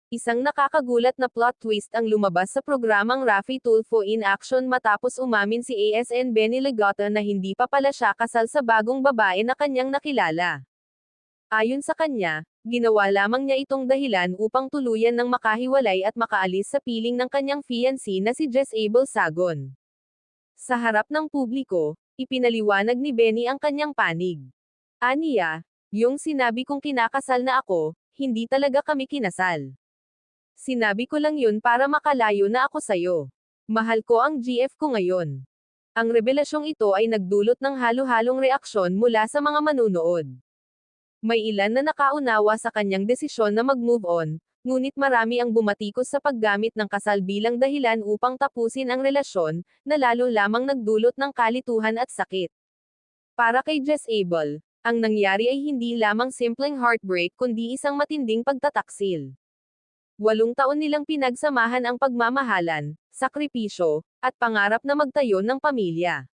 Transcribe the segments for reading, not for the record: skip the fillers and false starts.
Isang nakakagulat na plot twist ang lumabas sa programang Raffy Tulfo in Action matapos umamin si ASN Benny Legato na hindi pa pala siya kasal sa bagong babae na kanyang nakilala. Ayon sa kanya, ginawa lamang niya itong dahilan upang tuluyan ng makahiwalay at makaalis sa piling ng kanyang fiancé na si Jess Abel Sagon. Sa harap ng publiko, ipinaliwanag ni Benny ang kanyang panig. Aniya, yung sinabi kong kinakasal na ako, hindi talaga kami kinasal. Sinabi ko lang yun para makalayo na ako sayo. Mahal ko ang GF ko ngayon. Ang revelasyong ito ay nagdulot ng halo-halong reaksyon mula sa mga manunood. May ilan na nakaunawa sa kanyang desisyon na mag-move on, ngunit marami ang bumatikos sa paggamit ng kasal bilang dahilan upang tapusin ang relasyon, na lalo lamang nagdulot ng kalituhan at sakit. Para kay Jess Abel, ang nangyari ay hindi lamang simpleng heartbreak kundi isang matinding pagtataksil. 8 taon nilang pinagsamahan ang pagmamahalan, sakripisyo, at pangarap na magtayo ng pamilya.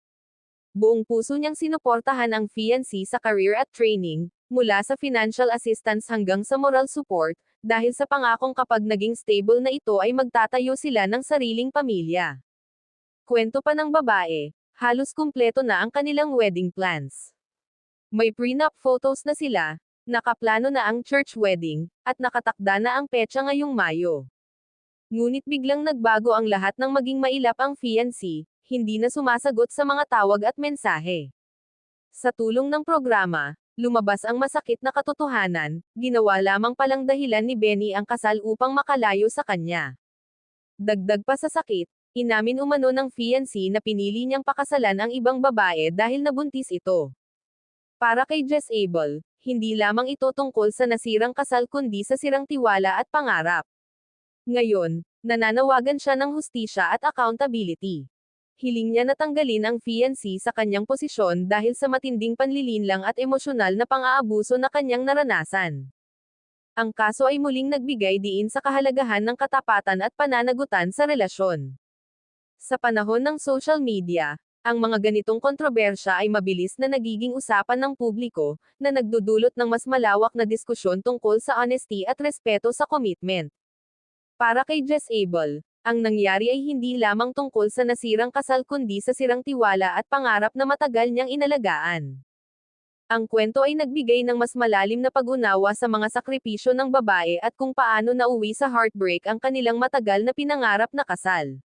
Buong puso niyang sinuportahan ang fiancé sa career at training, mula sa financial assistance hanggang sa moral support, dahil sa pangakong kapag naging stable na ito ay magtatayo sila ng sariling pamilya. Kwento pa ng babae, halos kumpleto na ang kanilang wedding plans. May prenup photos na sila, nakaplano na ang church wedding, at nakatakda na ang petsa ngayong Mayo. Ngunit biglang nagbago ang lahat nang maging mailap ang fiancé, hindi na sumasagot sa mga tawag at mensahe. Sa tulong ng programa, lumabas ang masakit na katotohanan, ginawa lamang palang dahilan ni Benny ang kasal upang makalayo sa kanya. Dagdag pa sa sakit, inamin umano ng fiancé na pinili niyang pakasalan ang ibang babae dahil nabuntis ito. Para kay Jess Abel, hindi lamang ito tungkol sa nasirang kasal kundi sa sirang tiwala at pangarap. Ngayon, nananawagan siya ng hustisya at accountability. Hiling niya na tanggalin ang fiancé sa kanyang posisyon dahil sa matinding panlilinlang at emosyonal na pang-aabuso na kanyang naranasan. Ang kaso ay muling nagbigay diin sa kahalagahan ng katapatan at pananagutan sa relasyon. Sa panahon ng social media, ang mga ganitong kontrobersya ay mabilis na nagiging usapan ng publiko, na nagdudulot ng mas malawak na diskusyon tungkol sa honesty at respeto sa commitment. Para kay Jess Abel, ang nangyari ay hindi lamang tungkol sa nasirang kasal kundi sa sirang tiwala at pangarap na matagal niyang inalagaan. Ang kwento ay nagbigay ng mas malalim na pag-unawa sa mga sakripisyo ng babae at kung paano nauwi sa heartbreak ang kanilang matagal na pinangarap na kasal.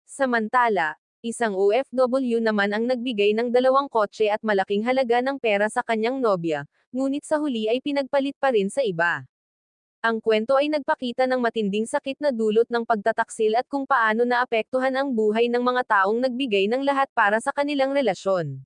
Samantala, isang OFW naman ang nagbigay ng 2 kotse at malaking halaga ng pera sa kanyang nobya, ngunit sa huli ay pinagpalit pa rin sa iba. Ang kwento ay nagpakita ng matinding sakit na dulot ng pagtataksil at kung paano naapektuhan ang buhay ng mga taong nagbigay ng lahat para sa kanilang relasyon.